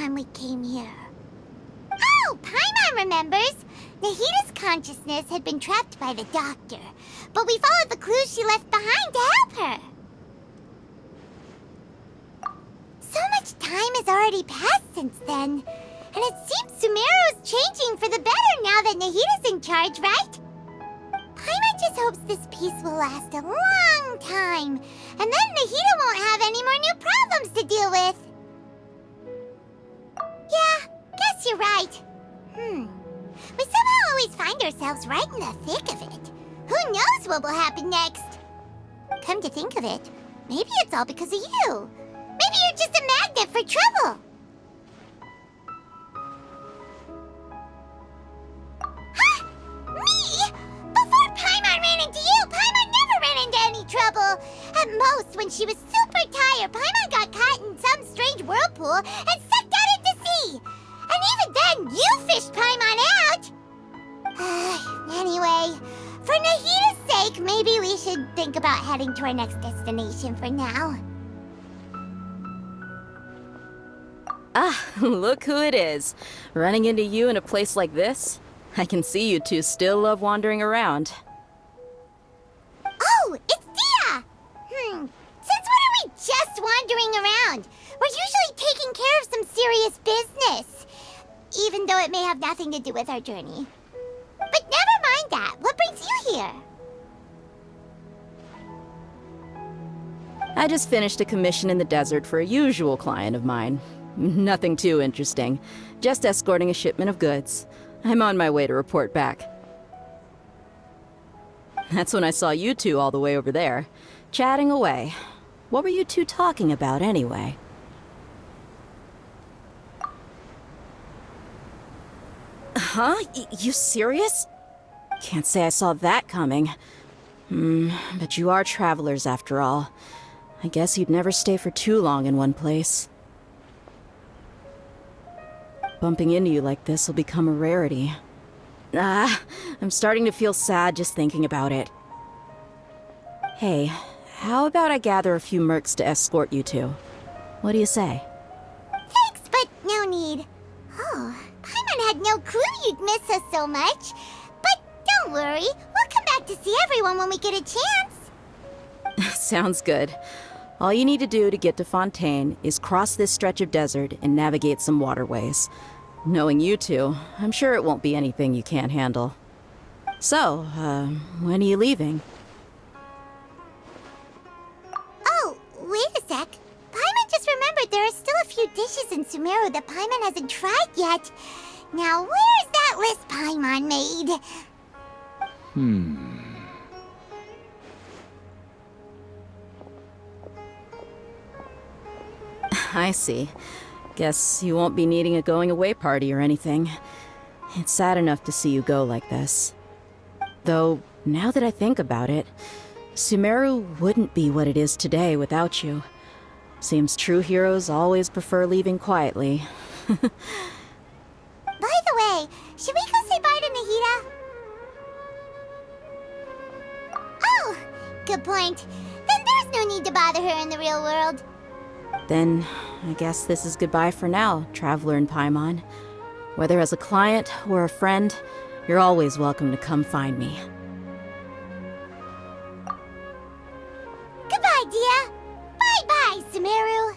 time we came here. Oh, Paimon remembers! Nahita's consciousness had been trapped by the doctor, but we followed the clues she left behind to help her. So much time has already passed since then, and it seems Sumeru's changing for the better now that Nahita's in charge, right? Paimon just hopes this peace will last a long time, and then Nahita won't have any more new problems to deal with. Yeah, guess you're right. We somehow always find ourselves right in the thick of it. Who knows what will happen next? Come to think of it, maybe it's all because of you. Maybe you're just a magnet for trouble. Huh? Me? Before Paimon ran into you, Paimon never ran into any trouble. At most, when she was super tired, Paimon got caught in some strange whirlpool and sucked out into sea. And even then, you fished Paimon out! Anyway, for Nahita's sake, maybe we should think about heading to our next destination for now. Ah, look who it is. Running into you in a place like this? I can see you two still love wandering around. Oh, it's Dia! Since when are we just wandering around? We're usually taking care of some serious business. Even though it may have nothing to do with our journey. But never mind that. What brings you here? I just finished a commission in the desert for a usual client of mine. Nothing too interesting. Just escorting a shipment of goods. I'm on my way to report back. That's when I saw you two all the way over there, chatting away. What were you two talking about anyway? Huh? You serious? Can't say I saw that coming. But you are travelers after all. I guess you'd never stay for too long in one place. Bumping into you like this will become a rarity. I'm starting to feel sad just thinking about it. Hey, how about I gather a few mercs to escort you two? What do you say? Thanks, but no need. Oh, Paimon had no clue you'd miss us so much. But don't worry, we'll come back to see everyone when we get a chance. Sounds good. All you need to do to get to Fontaine is cross this stretch of desert and navigate some waterways. Knowing you two, I'm sure it won't be anything you can't handle. So, when are you leaving? Oh, wait a sec. Paimon just remembered there are still a few dishes in Sumeru that Paimon hasn't tried yet. Now, where's that list Paimon made? I see. Guess you won't be needing a going-away party or anything. It's sad enough to see you go like this. Though, now that I think about it, Sumeru wouldn't be what it is today without you. Seems true heroes always prefer leaving quietly. By the way, should we go say bye to Nahita? Oh, good point. Then there's no need to bother her in the real world. Then, I guess this is goodbye for now, Traveler and Paimon. Whether as a client or a friend, you're always welcome to come find me. Goodbye, Dia. Bye-bye, Sumeru.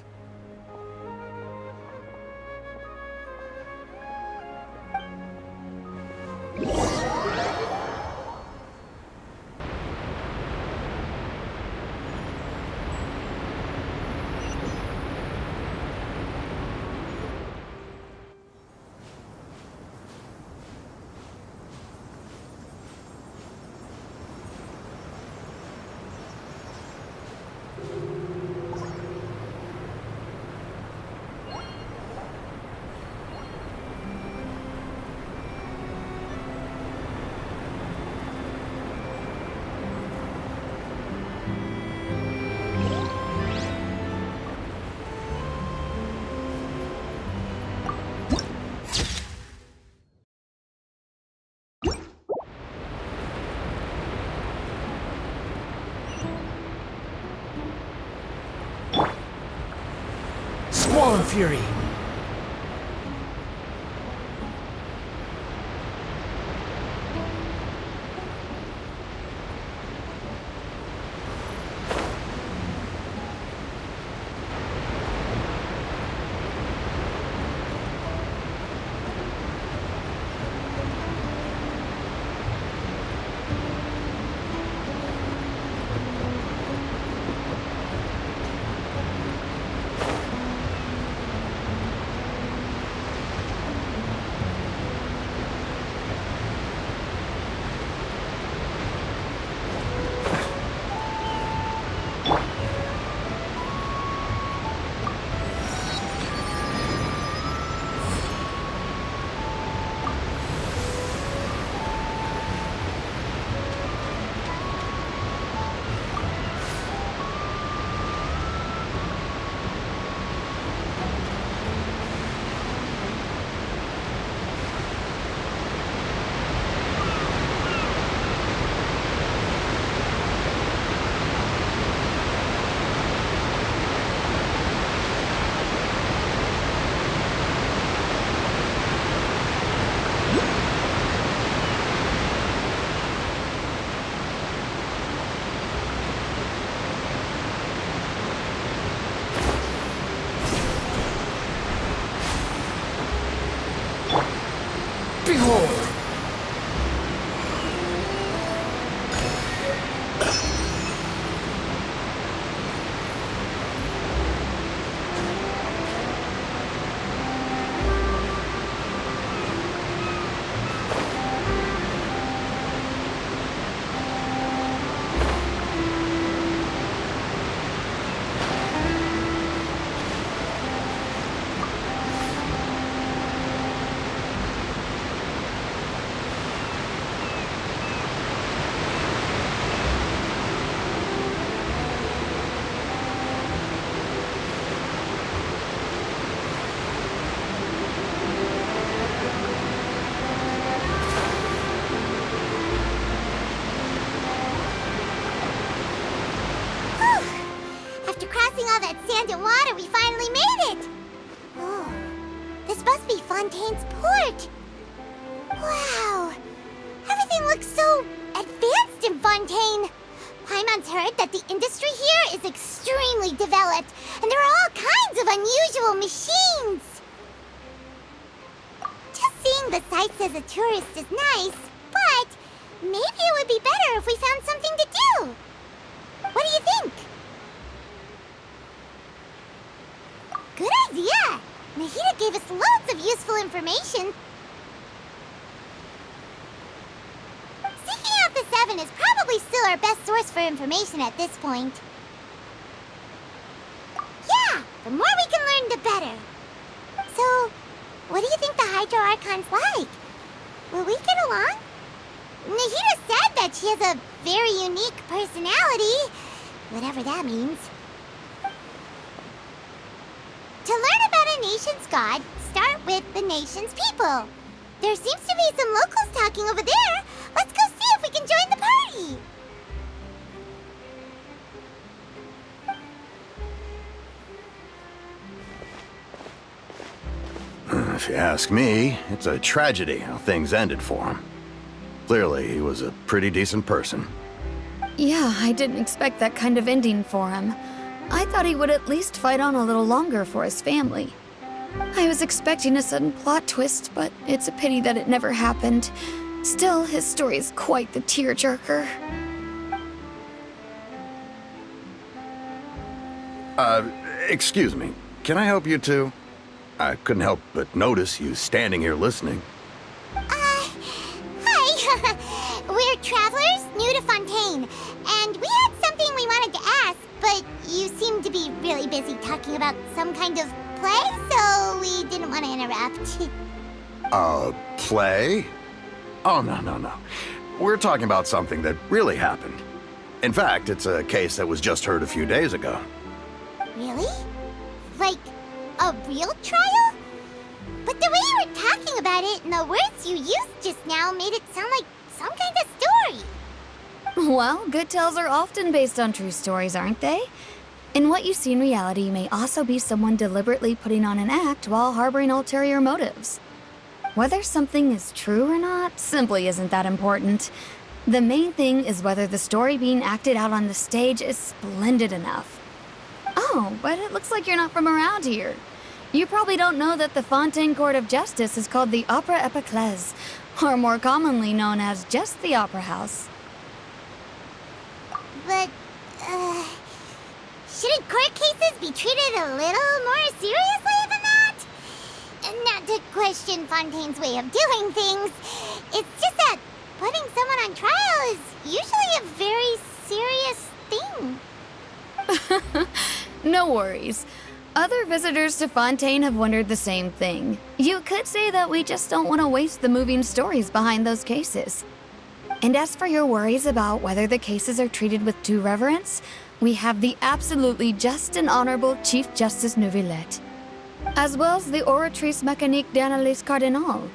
Squall and Fury. cold. After crossing all that sand and water, we finally made it! Oh, this must be Fontaine's port! Wow! Everything looks so advanced in Fontaine! Paimon's heard that the industry here is extremely developed, and there are all kinds of unusual machines! Just seeing the sights as a tourist is nice, but maybe it would be better if we found something to do! What do you think? Good idea! Nahida gave us loads of useful information. Seeking out the Seven is probably still our best source for information at this point. Yeah, the more we can learn, the better. So, what do you think the Hydro Archon's like? Will we get along? Nahida said that she has a very unique personality, whatever that means. To learn about a nation's god, start with the nation's people. There seems to be some locals talking over there. Let's go see if we can join the party. If you ask me, it's a tragedy how things ended for him. Clearly, he was a pretty decent person. Yeah, I didn't expect that kind of ending for him. I thought he would at least fight on a little longer for his family. I was expecting a sudden plot twist, but it's a pity that it never happened. Still, his story is quite the tearjerker. Excuse me. Can I help you two? I couldn't help but notice you standing here listening. Hi. We're travelers new to Fontaine, and we had something we wanted to ask, but you seemed to be really busy talking about some kind of play, so we didn't want to interrupt. Play? Oh, no. We're talking about something that really happened. In fact, it's a case that was just heard a few days ago. Really? Like, a real trial? But the way you were talking about it and the words you used just now made it sound like some kind of story. Well, good tales are often based on true stories, aren't they? And what you see in reality may also be someone deliberately putting on an act while harboring ulterior motives. Whether something is true or not simply isn't that important. The main thing is whether the story being acted out on the stage is splendid enough. Oh, but it looks like you're not from around here. You probably don't know that the Fontaine Court of Justice is called the Opera Epiclese, or more commonly known as just the Opera House. But, shouldn't court cases be treated a little more seriously than that? Not to question Fontaine's way of doing things. It's just that putting someone on trial is usually a very serious thing. No worries. Other visitors to Fontaine have wondered the same thing. You could say that we just don't want to waste the moving stories behind those cases. And as for your worries about whether the cases are treated with due reverence, we have the absolutely just and honorable Chief Justice Neuvillette, as well as the Oratrice Mécanique d'Analyse Cardinal,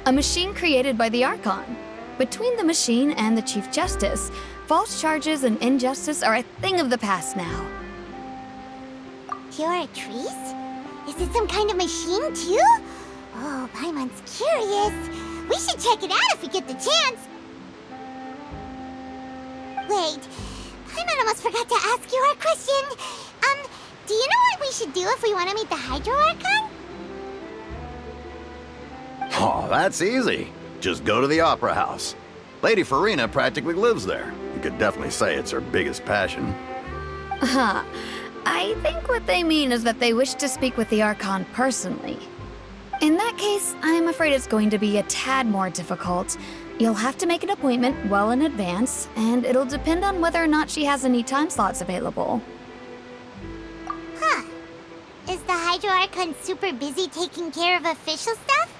a machine created by the Archon. Between the machine and the Chief Justice, false charges and injustice are a thing of the past now. Oratrice? Is it some kind of machine, too? Oh, Paimon's curious. We should check it out if we get the chance. Wait, Paimon almost forgot to ask you our question. Do you know what we should do if we want to meet the Hydro Archon? Oh, that's easy. Just go to the Opera House. Lady Farina practically lives there. You could definitely say it's her biggest passion. Huh. I think what they mean is that they wish to speak with the Archon personally. In that case, I'm afraid it's going to be a tad more difficult. You'll have to make an appointment well in advance, and it'll depend on whether or not she has any time slots available. Huh. Is the Hydro Archon super busy taking care of official stuff?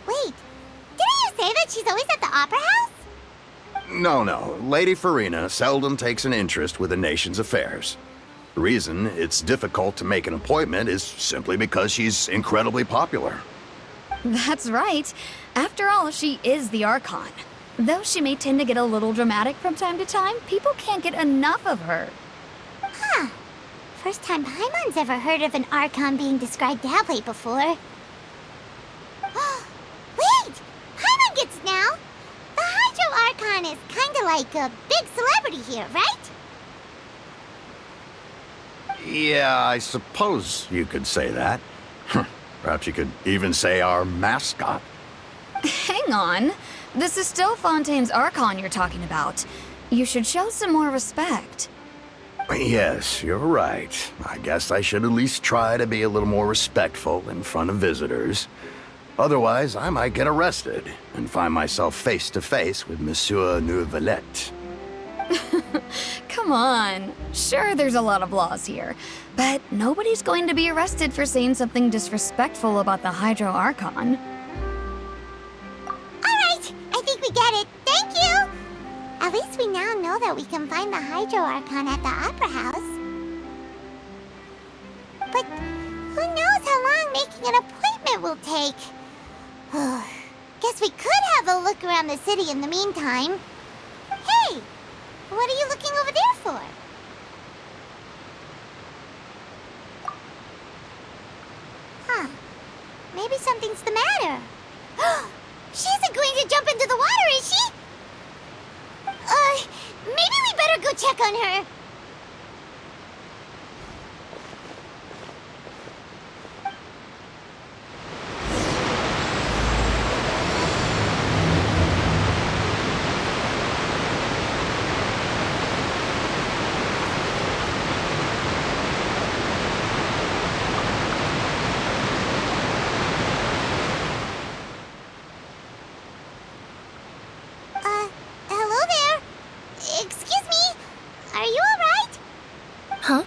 Wait, didn't you say that she's always at the Opera House? No. Lady Farina seldom takes an interest with the nation's affairs. The reason it's difficult to make an appointment is simply because she's incredibly popular. That's right. After all, she is the Archon. Though she may tend to get a little dramatic from time to time, people can't get enough of her. Huh. First time Paimon's ever heard of an Archon being described that way before. Wait! Paimon gets it now! The Hydro Archon is kinda like a big celebrity here, right? Yeah, I suppose you could say that. Perhaps you could even say our mascot. Hang on. This is still Fontaine's Archon you're talking about. You should show some more respect. Yes, you're right. I guess I should at least try to be a little more respectful in front of visitors. Otherwise, I might get arrested and find myself face to face with Monsieur Neuvillette. Come on. Sure, there's a lot of laws here, but nobody's going to be arrested for saying something disrespectful about the Hydro Archon. Alright, I think we get it. Thank you! At least we now know that we can find the Hydro Archon at the Opera House. But who knows how long making an appointment will take? Guess we could have a look around the city in the meantime. Hey! What are you looking over there for? Huh. Maybe something's the matter. She isn't going to jump into the water, is she? Maybe we better go check on her. Hello there. Excuse me. Are you alright? Huh?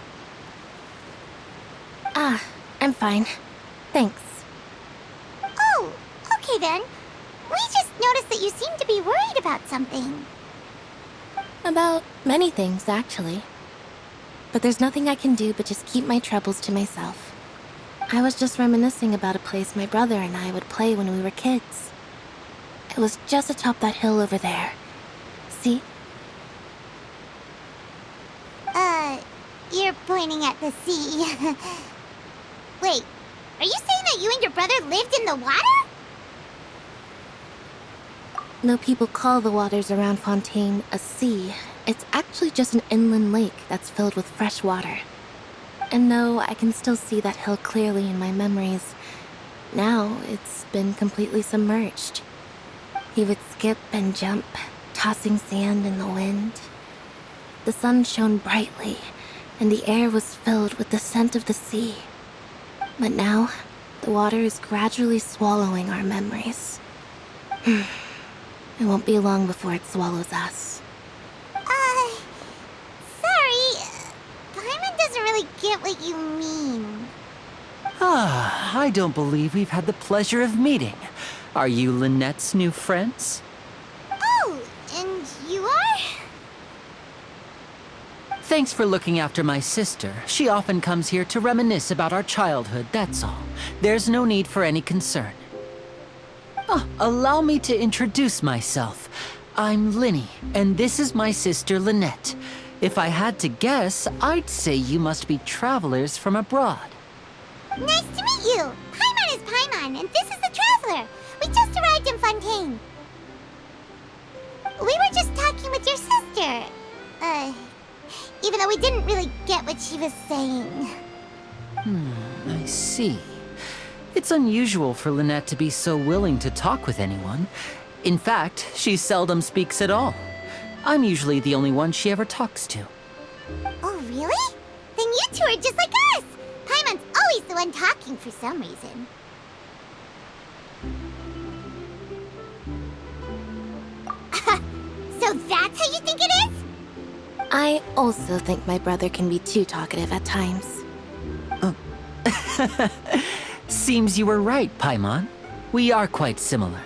I'm fine. Thanks. Oh, okay then. We just noticed that you seem to be worried about something. About many things, actually. But there's nothing I can do but just keep my troubles to myself. I was just reminiscing about a place my brother and I would play when we were kids. It was just atop that hill over there. See? You're pointing at the sea. Wait, are you saying that you and your brother lived in the water? Though people call the waters around Fontaine a sea, it's actually just an inland lake that's filled with fresh water. And no, I can still see that hill clearly in my memories. Now, it's been completely submerged. He would skip and jump, tossing sand in the wind. The sun shone brightly, and the air was filled with the scent of the sea. But now, the water is gradually swallowing our memories. It won't be long before it swallows us. Sorry. Paimon doesn't really get what you mean. I don't believe we've had the pleasure of meeting. Are you Lynette's new friends? Oh, and you are? Thanks for looking after my sister. She often comes here to reminisce about our childhood, that's all. There's no need for any concern. Oh, allow me to introduce myself. I'm Linny, and this is my sister Lynette. If I had to guess, I'd say you must be travelers from abroad. Nice to meet you. Paimon is Paimon, and this is the Traveler. We just arrived in Fontaine. We were just talking with your sister. Even though we didn't really get what she was saying. I see. It's unusual for Lynette to be so willing to talk with anyone. In fact, she seldom speaks at all. I'm usually the only one she ever talks to. Oh, really? Then you two are just like us! Paimon's always the one talking for some reason. So that's how you think it is? I also think my brother can be too talkative at times. Seems you were right, Paimon. We are quite similar.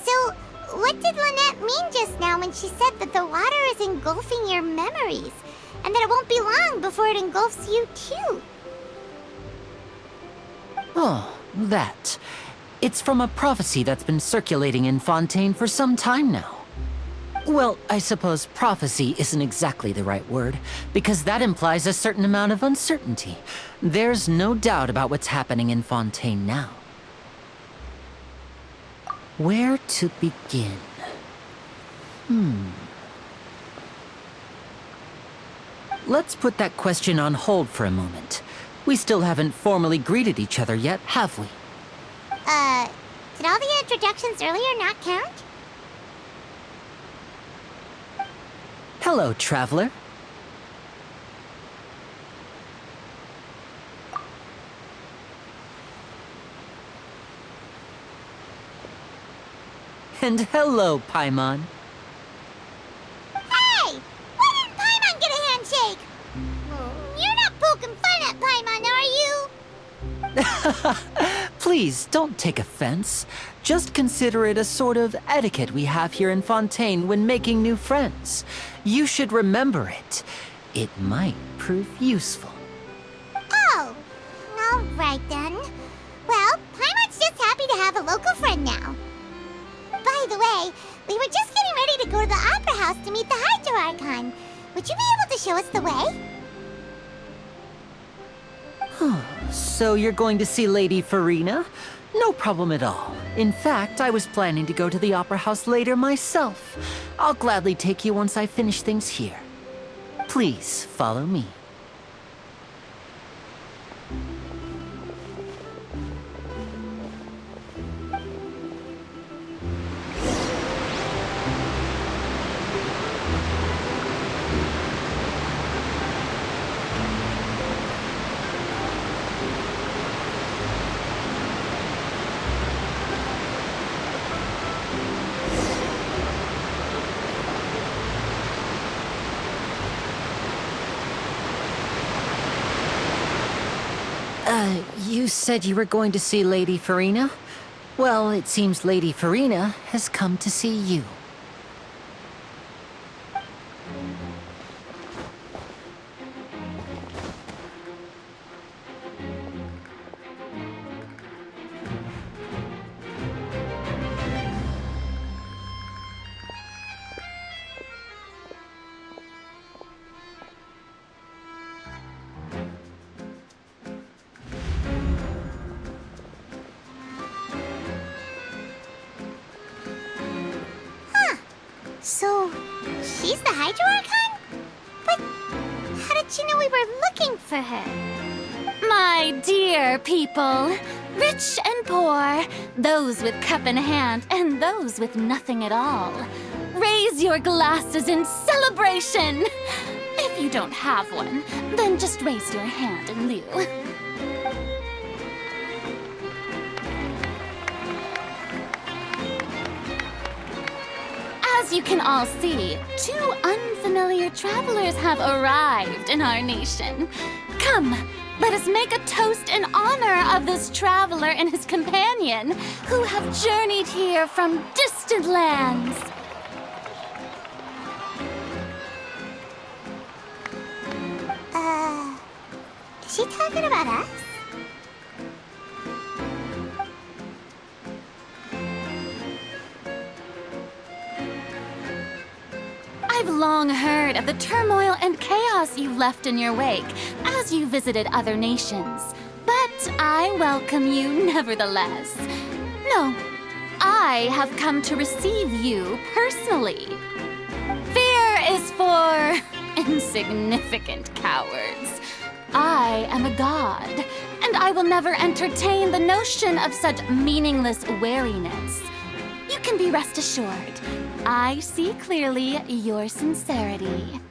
So, what did Lynette mean just now when she said that the water is engulfing your memories, and that it won't be long before it engulfs you too? Oh, that. It's from a prophecy that's been circulating in Fontaine for some time now. Well, I suppose prophecy isn't exactly the right word, because that implies a certain amount of uncertainty. There's no doubt about what's happening in Fontaine now. Where to begin? Let's put that question on hold for a moment. We still haven't formally greeted each other yet, have we? Did all the introductions earlier not count? Hello, Traveler. And hello, Paimon. Hey! Why didn't Paimon get a handshake? You're not poking fun at Paimon, are you? Please, don't take offense. Just consider it a sort of etiquette we have here in Fontaine when making new friends. You should remember it. It might prove useful. Oh, all right then. Well, Paimon's just happy to have a local friend now. By the way, we were just getting ready to go to the Opera House to meet the Hydro Archon. Would you be able to show us the way? So you're going to see Lady Farina? No problem at all. In fact, I was planning to go to the Opera House later myself. I'll gladly take you once I finish things here. Please follow me. You said you were going to see Lady Farina? Well, it seems Lady Farina has come to see you. So, she's the Hydro Archon? But how did she know we were looking for her? My dear people, rich and poor, those with cup in hand and those with nothing at all, raise your glasses in celebration! If you don't have one, then just raise your hand in lieu. As you can all see, two unfamiliar travelers have arrived in our nation. Come, let us make a toast in honor of this traveler and his companion, who have journeyed here from distant lands. Is she talking about us? I've long heard of the turmoil and chaos you left in your wake as you visited other nations, but I welcome you nevertheless. No, I have come to receive you personally. Fear is for insignificant cowards. I am a god, and and I will never entertain the notion of such meaningless wariness. You can be rest assured, I see clearly your sincerity.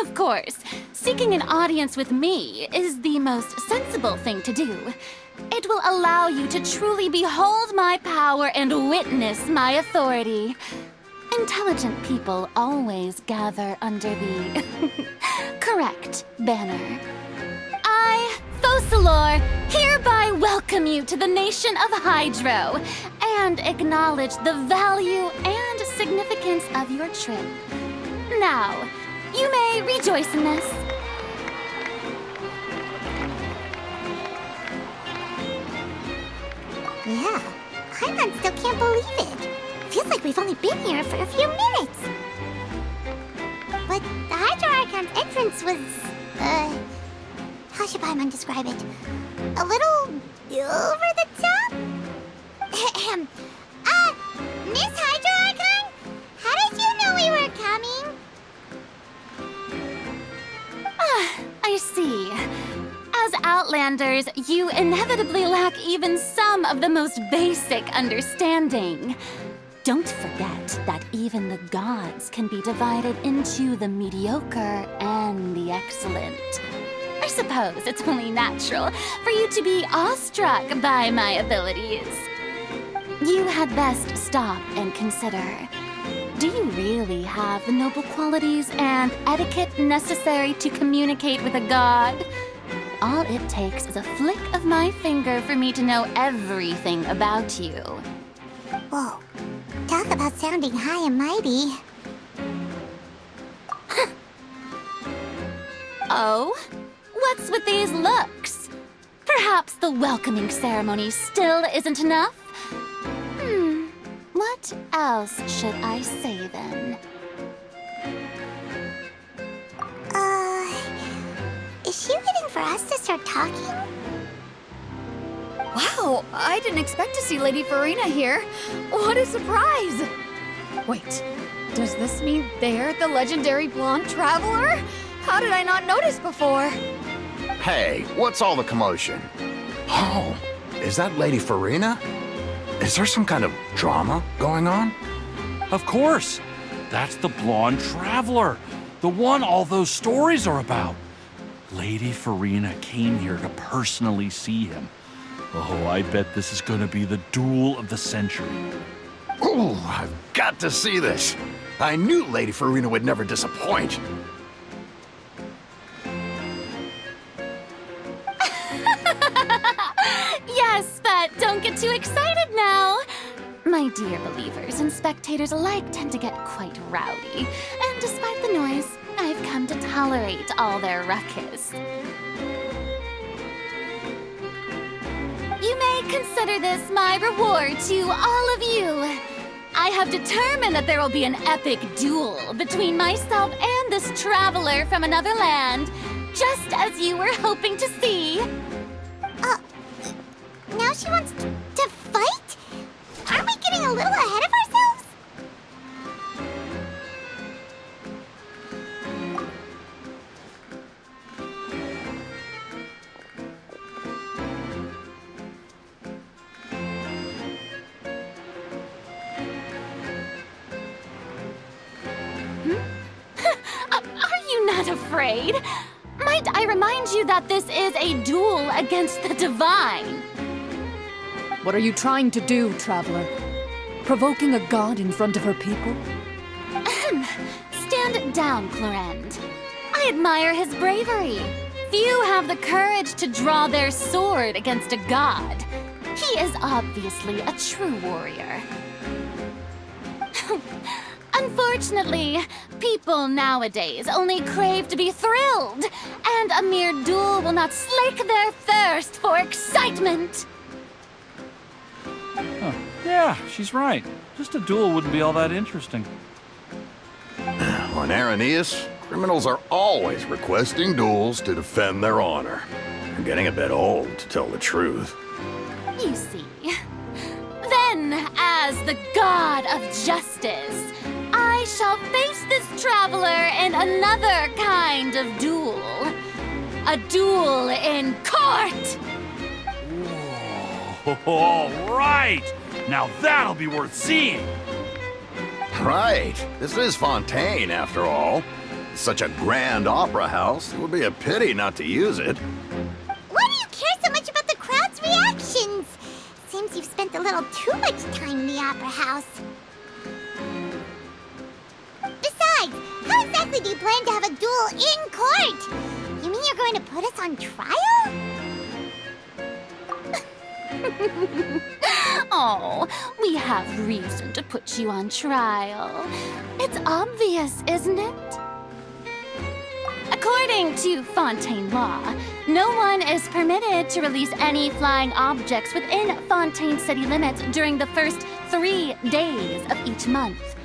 Of course, seeking an audience with me is the most sensible thing to do. It will allow you to truly behold my power and witness my authority. Intelligent people always gather under the correct banner. I, Focalor, hereby welcome you to the nation of Hydro and acknowledge the value and significance of your trip. Now, you may rejoice in this. Yeah, Paimon still can't believe it. Feels like we've only been here for a few minutes. But the Hydro Archon's entrance was, how should Paimon describe it? A little over the top? Miss Hydro Archon? How did you know we were coming? I see. As Outlanders, you inevitably lack even some of the most basic understanding. Don't forget that even the gods can be divided into the mediocre and the excellent. I suppose it's only natural for you to be awestruck by my abilities. You had best stop and consider. Do you really have the noble qualities and etiquette necessary to communicate with a god? All it takes is a flick of my finger for me to know everything about you. Whoa, talk about sounding high and mighty. Oh? What's with these looks? Perhaps the welcoming ceremony still isn't enough? What else should I say then? Is she waiting for us to start talking? Wow, I didn't expect to see Lady Farina here. What a surprise! Wait, does this mean they're the legendary blonde traveler? How did I not notice before? Hey, what's all the commotion? Oh, is that Lady Farina? Is there some kind of drama going on? Of course! That's the blonde traveler, the one all those stories are about. Lady Farina came here to personally see him. Oh, I bet this is gonna be the duel of the century. Ooh, I've got to see this. I knew Lady Farina would never disappoint. Yes, but don't get too excited now. My dear believers and spectators alike tend to get quite rowdy, and despite the noise, I've come to tolerate all their ruckus. You may consider this my reward to all of you. I have determined that there will be an epic duel between myself and this traveler from another land, just as you were hoping to see. Now she wants to fight? Aren't we getting a little ahead of ourselves? Are you not afraid? Might I remind you that this is a duel against the divine? What are you trying to do, traveler? Provoking a god in front of her people? Stand down, Clorend. I admire his bravery. Few have the courage to draw their sword against a god. He is obviously a true warrior. Unfortunately, people nowadays only crave to be thrilled, and a mere duel will not slake their thirst for excitement. Huh. Yeah, she's right. Just a duel wouldn't be all that interesting. On Araneus, criminals are always requesting duels to defend their honor. I'm getting a bit old, to tell the truth. You see. Then, as the god of justice, I shall face this traveler in another kind of duel. A duel in court! All right! Now that'll be worth seeing! Right. This is Fontaine, after all. Such a grand opera house. It would be a pity not to use it. Why do you care so much about the crowd's reactions? Seems you've spent a little too much time in the opera house. Besides, how exactly do you plan to have a duel in court? You mean you're going to put us on trial? Oh, we have reason to put you on trial. It's obvious, isn't it? According to Fontaine law, no one is permitted to release any flying objects within Fontaine city limits during the first 3 days of each month.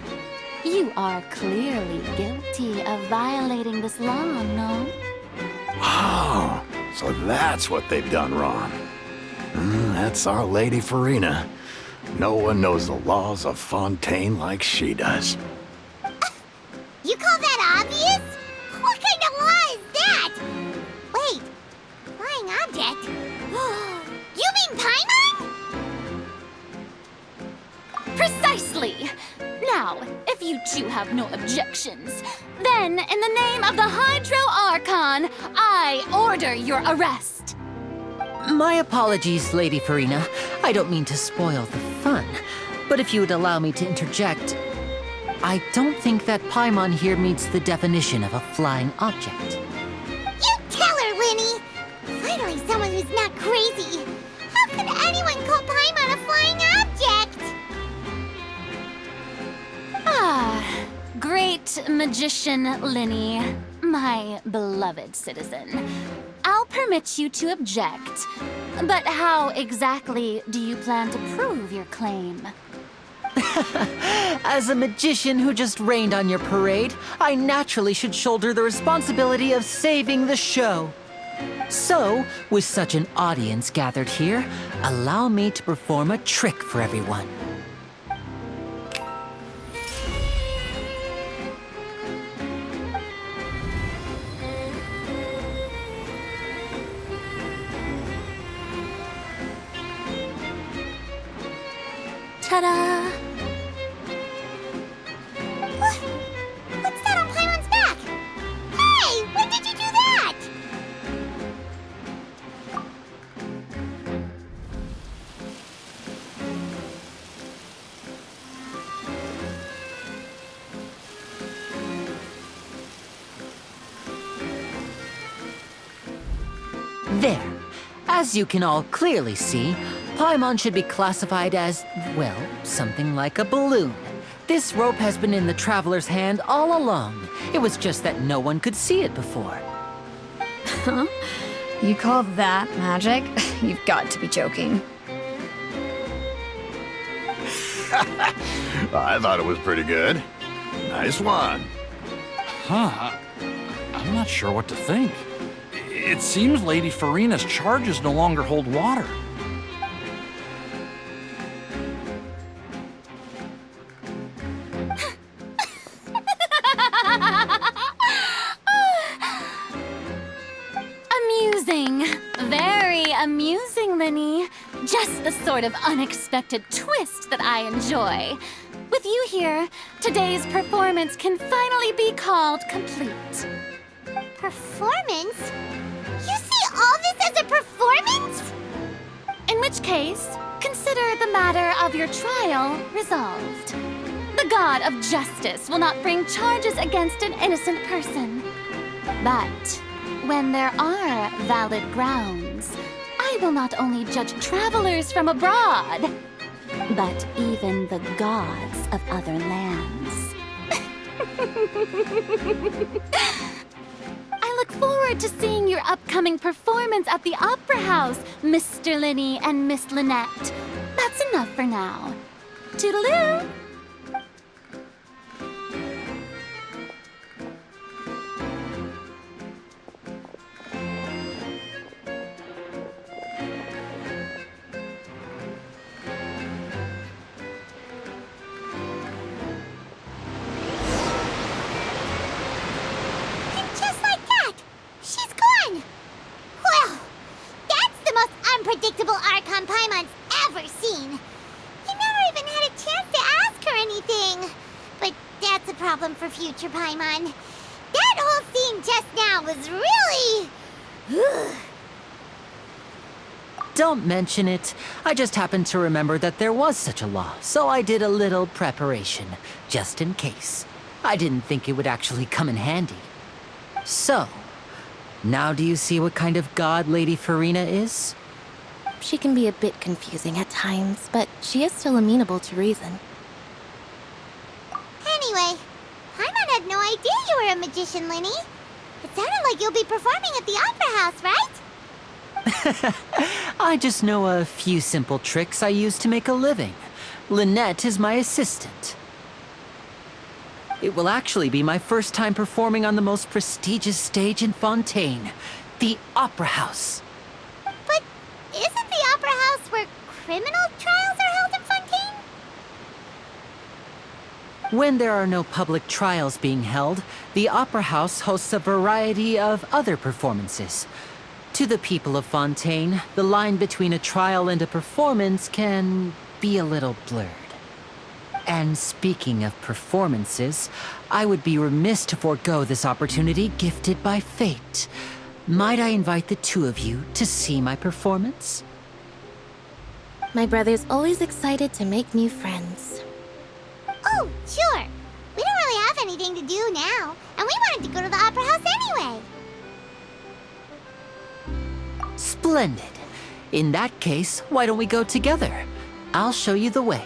You are clearly guilty of violating this law, no? Oh, so that's what they've done wrong. That's our Lady Farina. No one knows the laws of Fontaine like she does. You call that obvious? What kind of law is that? Wait, flying object? You mean Paimon? Precisely! Now, if you two have no objections, then in the name of the Hydro Archon, I order your arrest. My apologies, Lady Farina. I don't mean to spoil the fun, but if you would allow me to interject, I don't think that Paimon here meets the definition of a flying object. You tell her, Linny! Finally someone who's not crazy. How could anyone call Paimon a flying object? Ah, great magician Linny, my beloved citizen. I'll permit you to object, but how exactly do you plan to prove your claim? As a magician who just rained on your parade, I naturally should shoulder the responsibility of saving the show. So, with such an audience gathered here, allow me to perform a trick for everyone. Ta-da! What's that on Paimon's back? Hey, when did you do that? There. As you can all clearly see, Paimon should be classified as, well, something like a balloon. This rope has been in the Traveler's hand all along. It was just that no one could see it before. Huh? You call that magic? You've got to be joking. I thought it was pretty good. Nice one. Huh? I'm not sure what to think. It seems Lady Farina's charges no longer hold water. Amusing. Very amusing, Linny. Just the sort of unexpected twist that I enjoy. With you here, today's performance can finally be called complete. Performance? You see all this as a performance? In which case, consider the matter of your trial resolved. The god of justice will not bring charges against an innocent person. But when there are valid grounds, I will not only judge travelers from abroad, but even the gods of other lands. I look forward to seeing your upcoming performance at the Opera House, Mr. Linny and Miss Lynette. That's enough for now. Toodaloo! Unpredictable Archon Paimon's problem for future Paimon. That whole scene just now was really... Don't mention it. I just happened to remember that there was such a law, so I did a little preparation, just in case. I didn't think it would actually come in handy. So, now do you see what kind of god Lady Farina is? She can be a bit confusing at times, but she is still amenable to reason. Anyway, Paimon had no idea you were a magician, Linny. It sounded like you'll be performing at the Opera House, right? I just know a few simple tricks I use to make a living. Lynette is my assistant. It will actually be my first time performing on the most prestigious stage in Fontaine, the Opera House. But isn't the Opera House where criminal trials are held in Fontaine? When there are no public trials being held, the Opera House hosts a variety of other performances. To the people of Fontaine, the line between a trial and a performance can be a little blurred. And speaking of performances, I would be remiss to forego this opportunity gifted by fate. Might I invite the two of you to see my performance? My brother's always excited to make new friends. Oh, sure. We don't really have anything to do now, and we wanted to go to the Opera House anyway. Splendid. In that case, why don't we go together? I'll show you the way.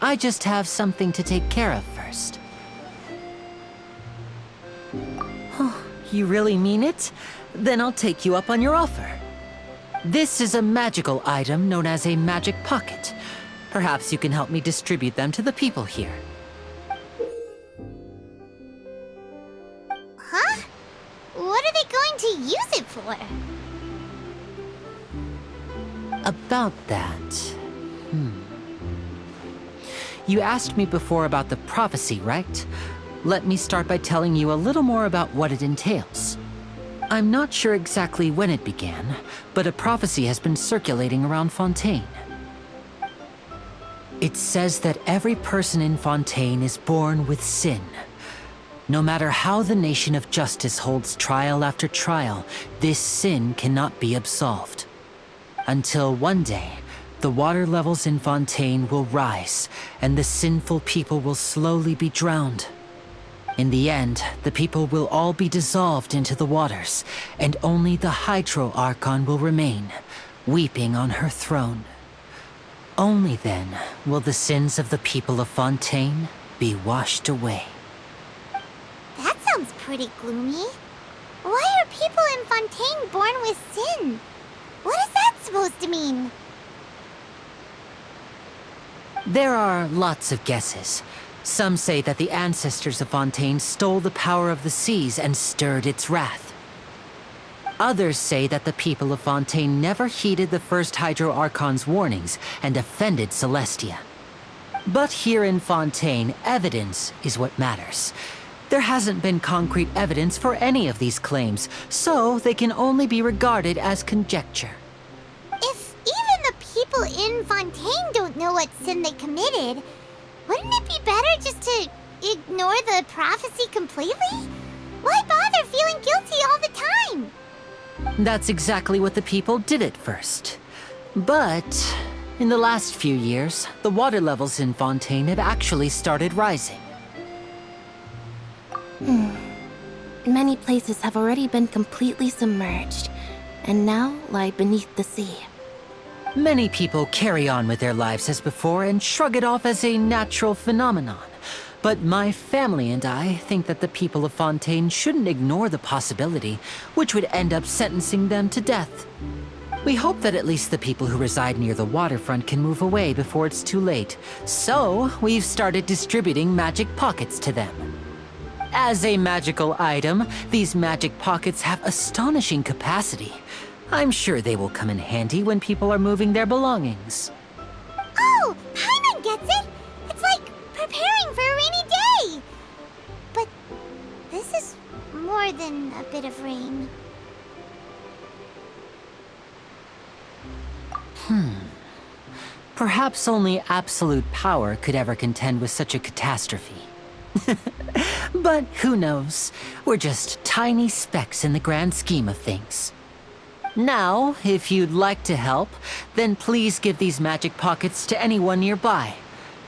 I just have something to take care of first. Oh, you really mean it? Then I'll take you up on your offer. This is a magical item known as a magic pocket. Perhaps you can help me distribute them to the people here. Huh? What are they going to use it for? About that... You asked me before about the prophecy, right? Let me start by telling you a little more about what it entails. I'm not sure exactly when it began, but a prophecy has been circulating around Fontaine. It says that every person in Fontaine is born with sin. No matter how the nation of justice holds trial after trial, this sin cannot be absolved. Until one day, the water levels in Fontaine will rise, and the sinful people will slowly be drowned. In the end, the people will all be dissolved into the waters, and only the Hydro Archon will remain, weeping on her throne. Only then will the sins of the people of Fontaine be washed away. That sounds pretty gloomy. Why are people in Fontaine born with sin? What is that supposed to mean? There are lots of guesses. Some say that the ancestors of Fontaine stole the power of the seas and stirred its wrath. Others say that the people of Fontaine never heeded the first Hydro Archon's warnings and offended Celestia. But here in Fontaine, evidence is what matters. There hasn't been concrete evidence for any of these claims, so they can only be regarded as conjecture. If even the people in Fontaine don't know what sin they committed, wouldn't it be better just to ignore the prophecy completely? Why bother feeling guilty all the time? That's exactly what the people did at first. But in the last few years, the water levels in Fontaine have actually started rising. Many places have already been completely submerged, and now lie beneath the sea. Many people carry on with their lives as before and shrug it off as a natural phenomenon. But my family and I think that the people of Fontaine shouldn't ignore the possibility, which would end up sentencing them to death. We hope that at least the people who reside near the waterfront can move away before it's too late. So, we've started distributing magic pockets to them. As a magical item, these magic pockets have astonishing capacity. I'm sure they will come in handy when people are moving their belongings. Oh, Paimon gets it! It's like preparing for a rainy day! But this is more than a bit of rain. Perhaps only absolute power could ever contend with such a catastrophe. But who knows? We're just tiny specks in the grand scheme of things. Now, if you'd like to help, then please give these magic pockets to anyone nearby.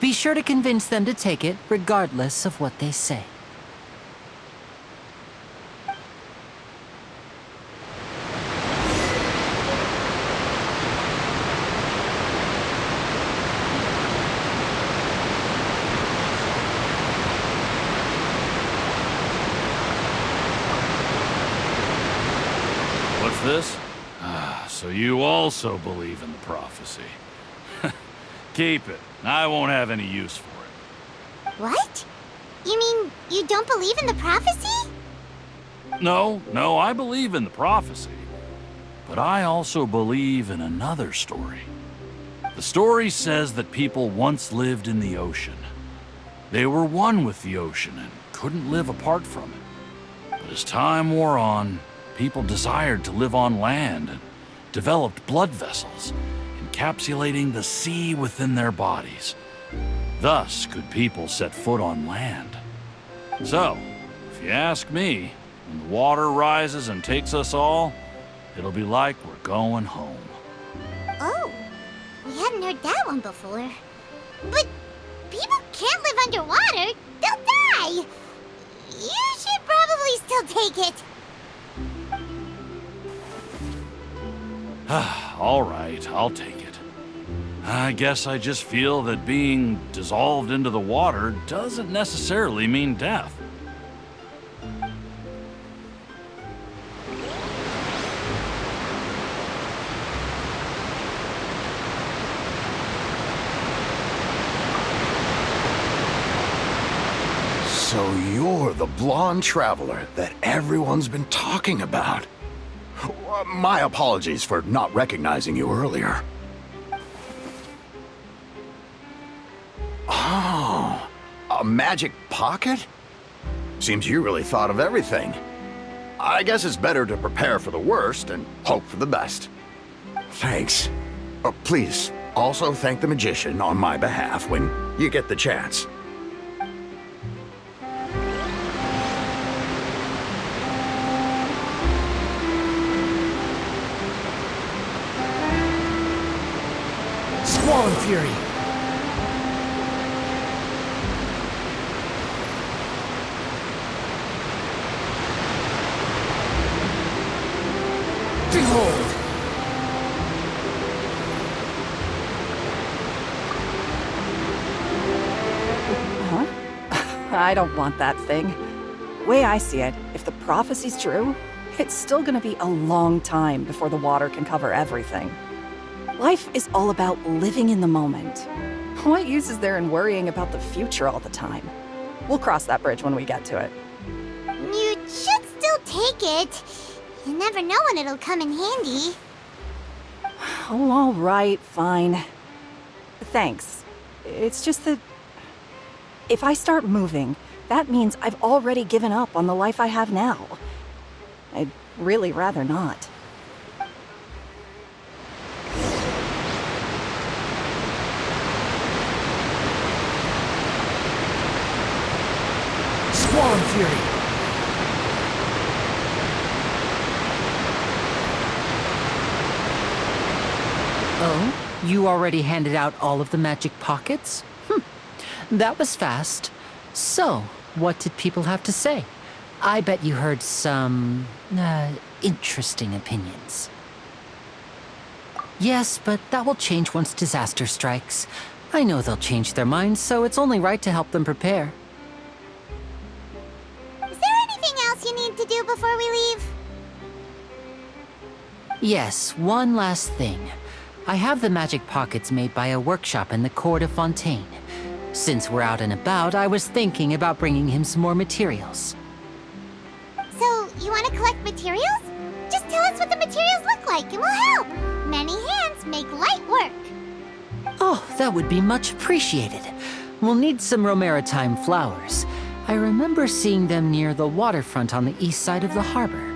Be sure to convince them to take it, regardless of what they say. What's this? So you also believe in the prophecy. Keep it. I won't have any use for it. What? You mean you don't believe in the prophecy? No, I believe in the prophecy. But I also believe in another story. The story says that people once lived in the ocean. They were one with the ocean and couldn't live apart from it. But as time wore on, people desired to live on land and developed blood vessels, encapsulating the sea within their bodies. Thus could people set foot on land. So, if you ask me, when the water rises and takes us all, it'll be like we're going home. Oh, we hadn't heard that one before. But people can't live underwater. They'll die. You should probably still take it. All right, I'll take it. I guess I just feel that being dissolved into the water doesn't necessarily mean death. So you're the blonde traveler that everyone's been talking about. My apologies for not recognizing you earlier. Oh, a magic pocket? Seems you really thought of everything. I guess it's better to prepare for the worst and hope for the best. Thanks. Please, also thank the magician on my behalf when you get the chance. Squall Fury! Behold! Huh? I don't want that thing. Way I see it, if the prophecy's true, it's still gonna be a long time before the water can cover everything. Life is all about living in the moment. What use is there in worrying about the future all the time? We'll cross that bridge when we get to it. You should still take it. You never know when it'll come in handy. Oh, all right, fine. Thanks. It's just that if I start moving, that means I've already given up on the life I have now. I'd really rather not. Squall Fury! Oh? You already handed out all of the magic pockets? That was fast. So, what did people have to say? I bet you heard some, interesting opinions. Yes, but that will change once disaster strikes. I know they'll change their minds, so it's only right to help them prepare. Is there anything else you need to do before we leave? Yes, one last thing. I have the magic pockets made by a workshop in the court of Fontaine. Since we're out and about, I was thinking about bringing him some more materials. So, you want to collect materials? Just tell us what the materials look like and we'll help. Many hands make light work. Oh, that would be much appreciated. We'll need some romaritime flowers. I remember seeing them near the waterfront on the east side of the harbor.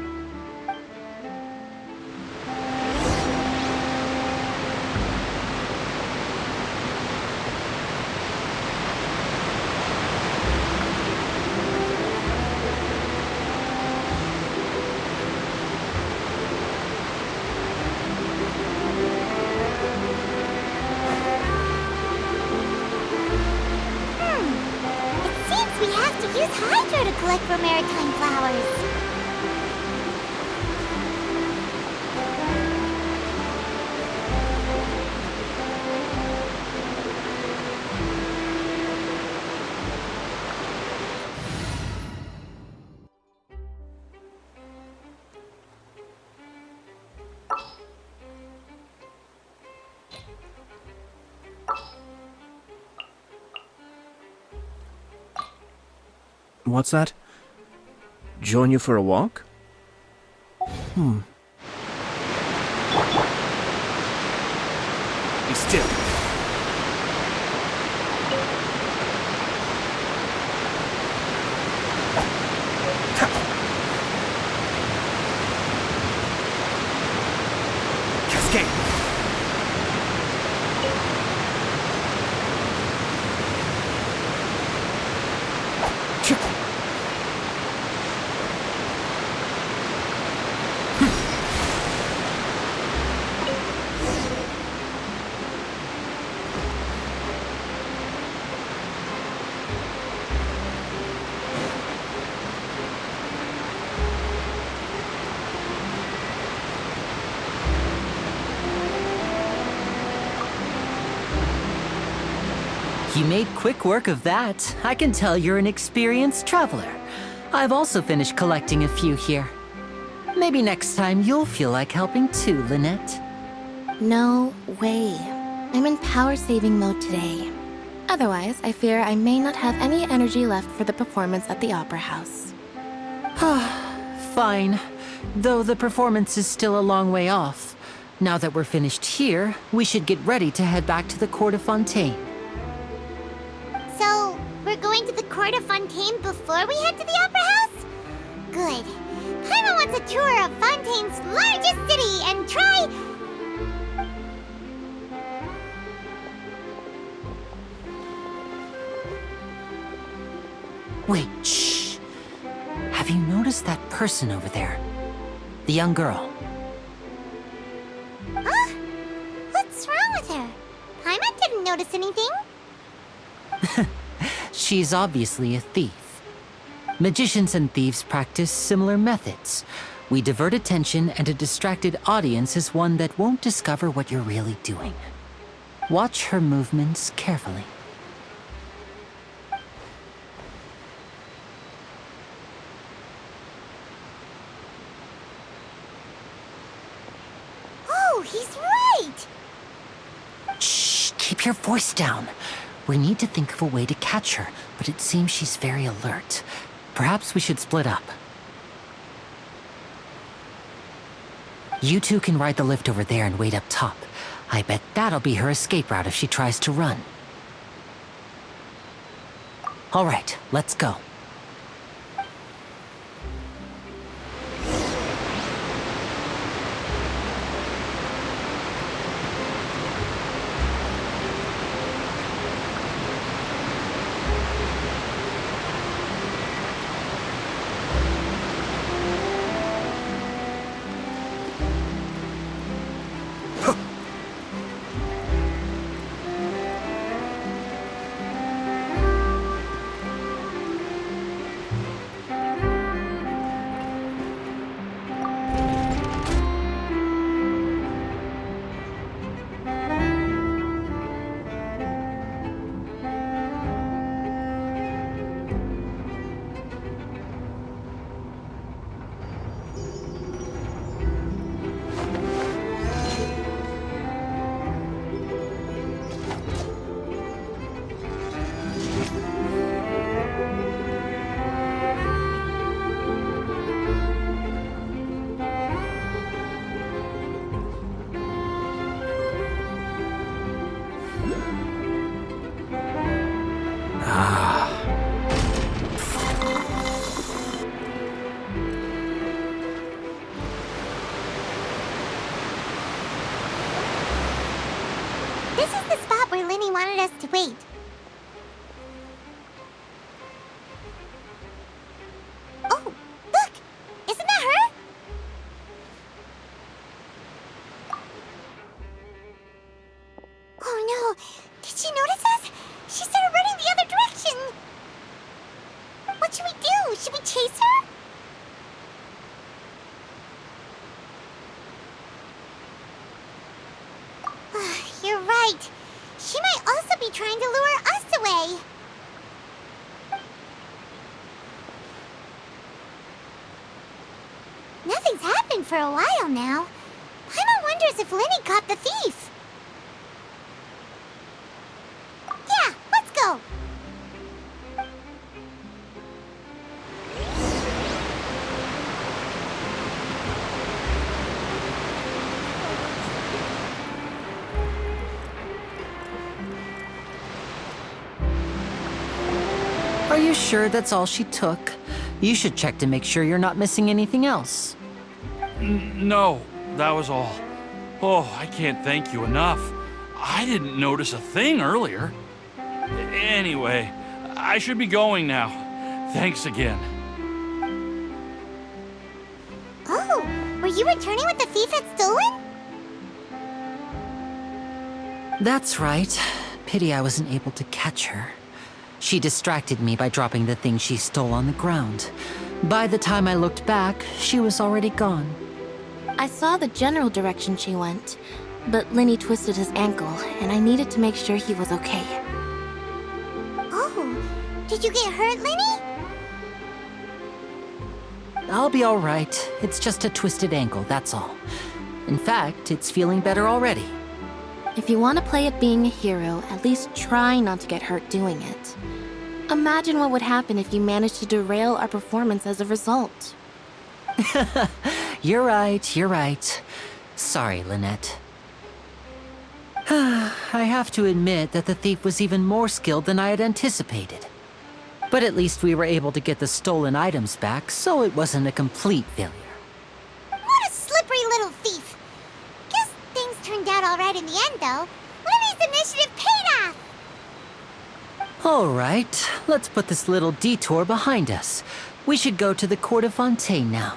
use Hydro to collect for maritime flowers. What's that? Join you for a walk? Be still. Cascade. You made quick work of that. I can tell you're an experienced traveler. I've also finished collecting a few here. Maybe next time you'll feel like helping too, Lynette. No way. I'm in power-saving mode today. Otherwise, I fear I may not have any energy left for the performance at the Opera House. Fine. Though the performance is still a long way off. Now that we're finished here, we should get ready to head back to the court of Fontaine. So, we're going to the court of Fontaine before we head to the Opera House? Good. Paimon wants a tour of Fontaine's largest city and try... Wait, shh. Have you noticed that person over there? The young girl. Huh? What's wrong with her? Paimon didn't notice anything. She's obviously a thief. Magicians and thieves practice similar methods. We divert attention, and a distracted audience is one that won't discover what you're really doing. Watch her movements carefully. Oh, he's right! Shh, keep your voice down. We need to think of a way to catch her, but it seems she's very alert. Perhaps we should split up. You two can ride the lift over there and wait up top. I bet that'll be her escape route if she tries to run. All right, let's go. This is the spot where Linny wanted us to wait. Oh, look! Isn't that her? Oh no! Did she notice us? She started running the other direction! What should for a while now. Paimon wonders if Linny caught the thief. Yeah, let's go. Are you sure that's all she took? You should check to make sure you're not missing anything else. No, that was all. Oh, I can't thank you enough. I didn't notice a thing earlier. Anyway, I should be going now. Thanks again. Oh, were you returning what the thief had stolen? That's right. Pity I wasn't able to catch her. She distracted me by dropping the thing she stole on the ground. By the time I looked back, she was already gone. I saw the general direction she went, but Linny twisted his ankle, and I needed to make sure he was okay. Oh, did you get hurt, Linny? I'll be all right. It's just a twisted ankle, that's all. In fact, it's feeling better already. If you want to play at being a hero, at least try not to get hurt doing it. Imagine what would happen if you managed to derail our performance as a result. You're right. Sorry, Lynette. I have to admit that the thief was even more skilled than I had anticipated. But at least we were able to get the stolen items back, so it wasn't a complete failure. What a slippery little thief. Guess things turned out all right in the end, though. Linny's initiative paid off. All right, let's put this little detour behind us. We should go to the court of Fontaine now.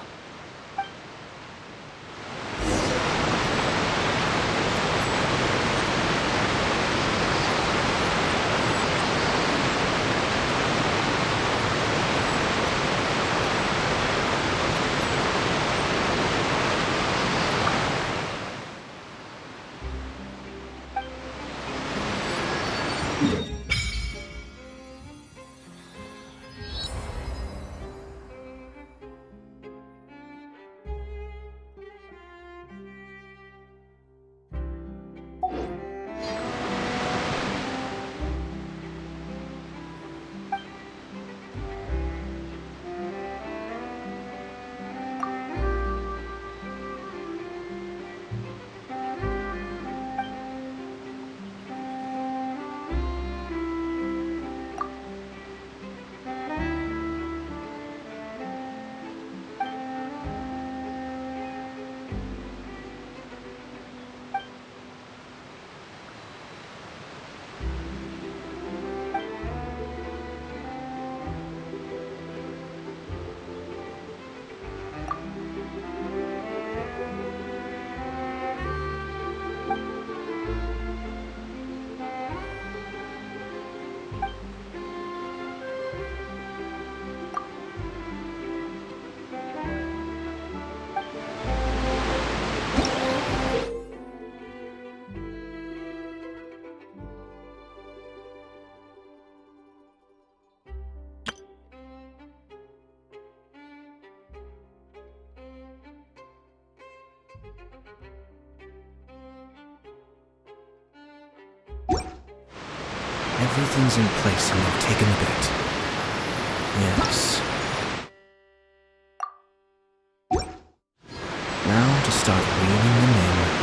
Everything's in place and they've taken the bait. Yes. Now to start reeling them in.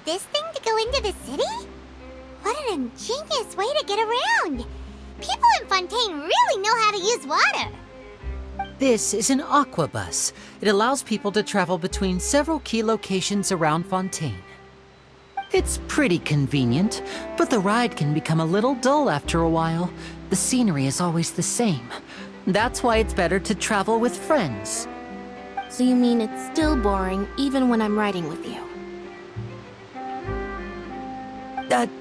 This thing to go into the city? What an ingenious way to get around! People in Fontaine really know how to use water! This is an aqua bus. It allows people to travel between several key locations around Fontaine. It's pretty convenient, but the ride can become a little dull after a while. The scenery is always the same. That's why it's better to travel with friends. So you mean it's still boring even when I'm riding with you?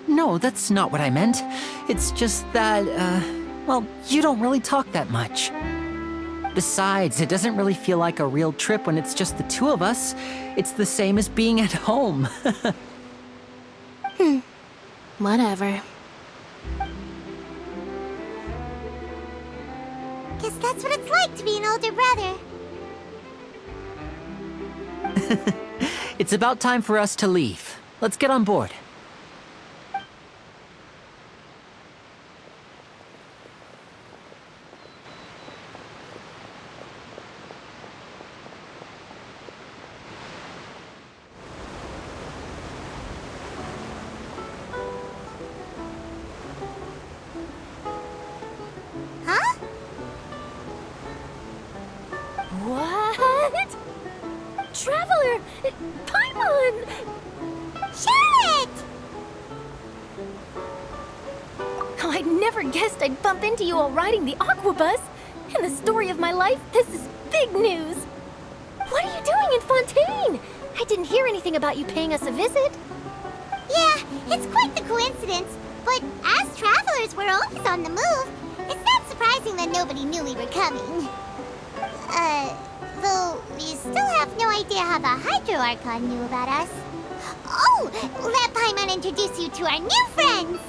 No, that's not what I meant. It's just that, well, you don't really talk that much. Besides, it doesn't really feel like a real trip when it's just the two of us. It's the same as being at home. Whatever. Guess that's what it's like to be an older brother. It's about time for us to leave. Let's get on board. Huh? What? Traveler! Paimon! Charlotte! Oh, I never guessed I'd bump into you while riding the Aqua Bus. In the story of my life, this is big news. What are you doing in Fontaine? I didn't hear anything about you paying us a visit. Yeah, it's quite the coincidence, but as travelers, we're always on the move. It's not surprising that nobody knew we were coming. Though we still have no idea how the Hydro Archon knew about us. Oh, let Paimon introduce you to our new friends!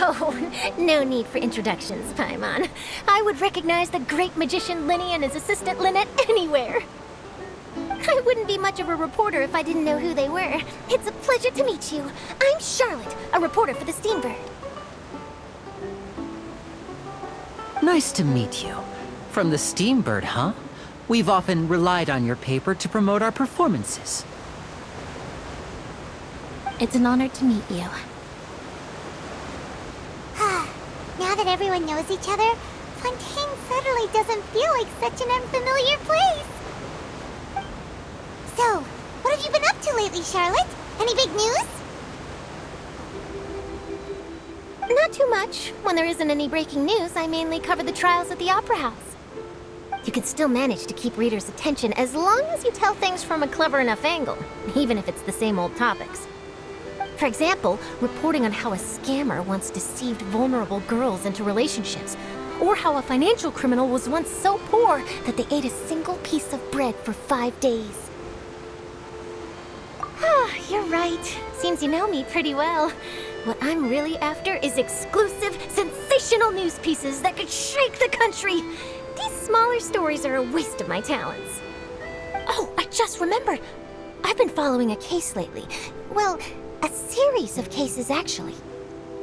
Oh, no need for introductions, Paimon. I would recognize the great magician Linny and his assistant Lynette anywhere. I wouldn't be much of a reporter if I didn't know who they were. It's a pleasure to meet you. I'm Charlotte, a reporter for the Steambird. Nice to meet you. From the Steambird, huh? We've often relied on your paper to promote our performances. It's an honor to meet you. Now that everyone knows each other, Fontaine suddenly doesn't feel like such an unfamiliar place. So, what have you been up to lately, Charlotte? Any big news? Not too much. When there isn't any breaking news, I mainly cover the trials at the Opera House. You can still manage to keep readers' attention as long as you tell things from a clever enough angle, even if it's the same old topics. For example, reporting on how a scammer once deceived vulnerable girls into relationships, or how a financial criminal was once so poor that they ate a single piece of bread for 5 days. Ah, you're right. Seems you know me pretty well. What I'm really after is exclusive, sensational news pieces that could shake the country. These smaller stories are a waste of my talents. Oh, I just remembered. I've been following a case lately. Well, a series of cases, actually.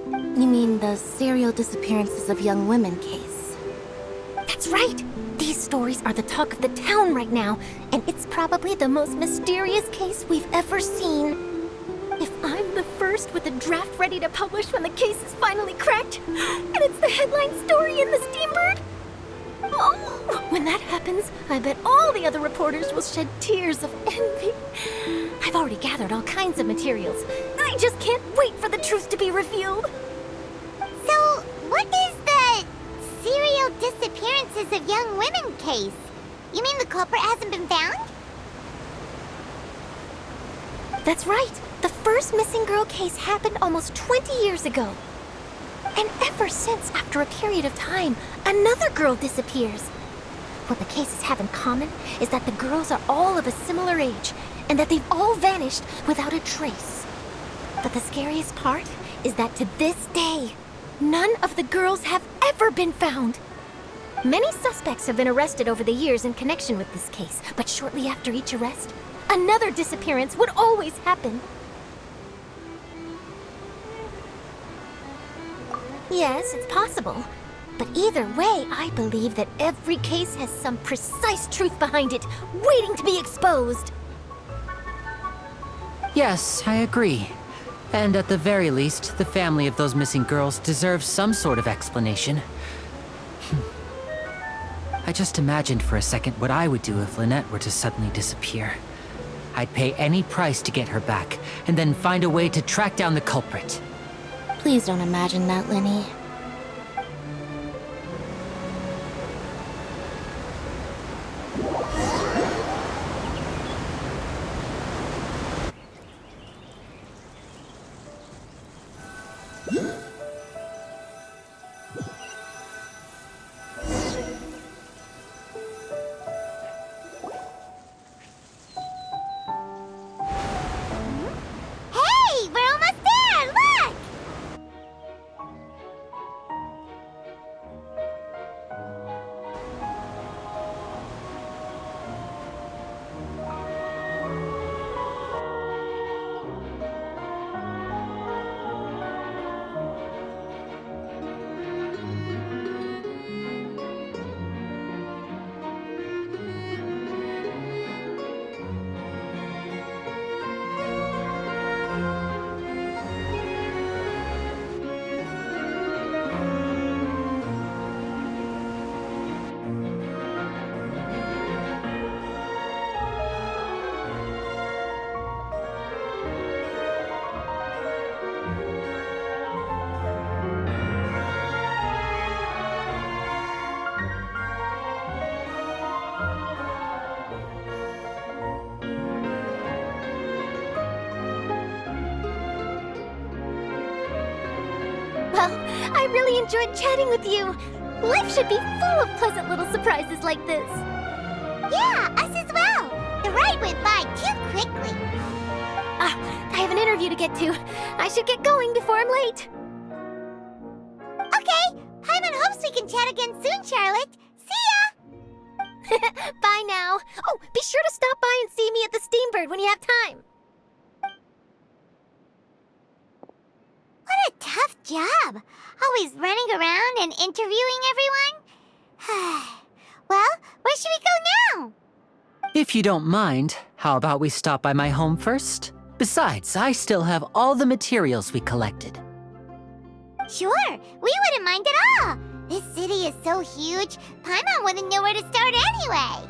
You mean the serial disappearances of young women case? That's right! These stories are the talk of the town right now, and it's probably the most mysterious case we've ever seen. If I'm the first with a draft ready to publish when the case is finally cracked, and it's the headline story in the Steambird, oh, when that happens, I bet all the other reporters will shed tears of envy. I've already gathered all kinds of materials. I just can't wait for the truth to be revealed. So, what is the serial disappearances of young women case? You mean the culprit hasn't been found? That's right. The first missing girl case happened almost 20 years ago. And ever since, after a period of time, another girl disappears. What the cases have in common is that the girls are all of a similar age, and that they've all vanished without a trace. But the scariest part is that to this day, none of the girls have ever been found. Many suspects have been arrested over the years in connection with this case, but shortly after each arrest, another disappearance would always happen. Yes, it's possible. But either way, I believe that every case has some precise truth behind it, waiting to be exposed. Yes, I agree. And at the very least, the family of those missing girls deserves some sort of explanation. I just imagined for a second what I would do if Lynette were to suddenly disappear. I'd pay any price to get her back, and then find a way to track down the culprit. Please don't imagine that, Linny. I really enjoyed chatting with you. Life should be full of pleasant little surprises like this. Yeah, us as well. The ride went by too quickly. I have an interview to get to. I should get going before I'm late. Okay, Paimon hopes we can chat again soon, Charlotte. See ya! Bye now. Oh, be sure to stop by and see me at the Steambird when you have time. What a tough job. Always running around and interviewing everyone. Well, where should we go now? If you don't mind, how about we stop by my home first? Besides, I still have all the materials we collected. Sure, we wouldn't mind at all. This city is so huge, Paimon wouldn't know where to start anyway.